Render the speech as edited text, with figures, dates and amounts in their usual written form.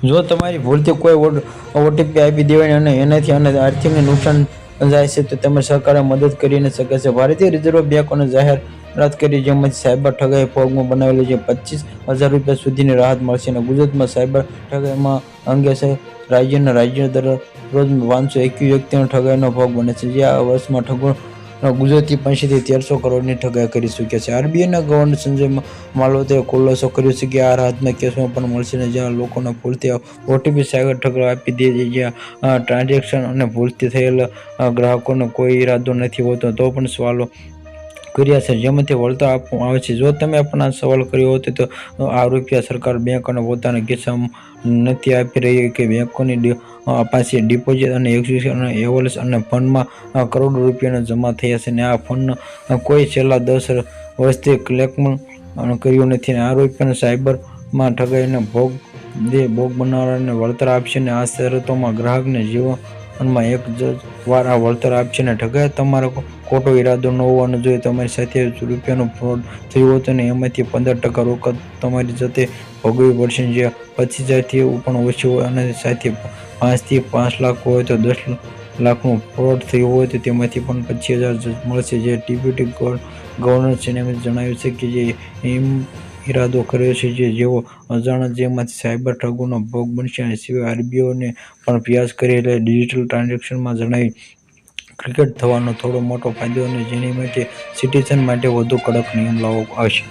જો તમારી ભૂલથી કોઈ ઓટીપી આપી દેવાય અને એનાથી આર્થિક નુકસાન જાય છે તો તમે સરકારે મદદ કરી ન શકે છે. ભારતીય રિઝર્વ બેંક અને જાહેરાત કરી જેમાંથી સાયબર ઠગાઈ ભોગમાં બનાવેલી છે 25,000 રૂપિયા સુધીની રાહત મળશે અને ગુજરાતમાં સાયબર ઠગાઈમાં અંગે છે રાજ્ય દરરોજ 521 વ્યક્તિનો ઠગાઈનો ભોગ બને છે. જે આ વર્ષમાં ગુજરાતી પાસેથી 1300 કરોડની ઠગાઈ કરી ચૂક્યા છે. આરબીઆઈના ગવર્નર સંજય માલવતે ખુલાસો કર્યો છે કે આ રાહતના કેસમાં પણ મળશે ને જ્યાં લોકોને ભૂલથી ઓટીપી સાયબર ઠગાઈ આપી દે છે, જ્યાં ટ્રાન્ઝેક્શન અને ભૂલથી થયેલા ગ્રાહકોનો કોઈ ઈરાદો નથી હોતો તો પણ સવાલો કર્યા છે જેમાંથી વળતર આપવામાં આવે છે. જો તમે પણ આ સવાલ કર્યો હોત તો આ રૂપિયા સરકાર બેંક અને પોતાના ખિસ્સામાં નથી આપી રહી કે બેંકોની પાસે ડિપોઝિટ અને એક્ઝિક્યુશન એવોલ્સ અને ફંડમાં કરોડો રૂપિયાના જમા થયા છે અને આ ફંડ કોઈ છેલ્લા 10 વર્ષથી ક્લેમ કર્યું નથી અને આ રૂપિયાના સાયબરમાં ઠગાઈને ભોગ બનનારાને વળતર આપશે અને આ શરતોમાં ગ્રાહકને જીવનમાં એક જ વાર આ વળતર આપશે અને ઠગાઈ તમારો ખોટો ઈરાદો ન હોવાનો જોઈએ. તમારી સાથે રૂપિયાનું ફ્રોડ થયું હોય અને એમાંથી 15% રોકડ તમારી જાતે ભોગવવી પડશે, જે 25,000થી પણ ઓછી હોય અને સાથે 5 થી 5 લાખ હોય તો 10 લાખનું ફ્રોડ થયું હોય તો તેમાંથી પણ 25,000 મળશે. જે ડેપ્યુટી ગવર્નર ચેનમે જણાવ્યું છે કે જે ઈરાદો કર્યો છે જે જેઓ અજાણ્યા જેમાંથી સાયબર ઠગોનો ભોગ બનશે. આ સિવાય આરબીઆઈને પણ પ્રયાસ કરી ડિજિટલ ટ્રાન્ઝેક્શનમાં જણાવી ક્રિકેટ થવાનો થોડો મોટો ફાયદો અને જેની માટે સિટીઝન માટે વધુ કડક નિયમ લાવવામાં આવશે.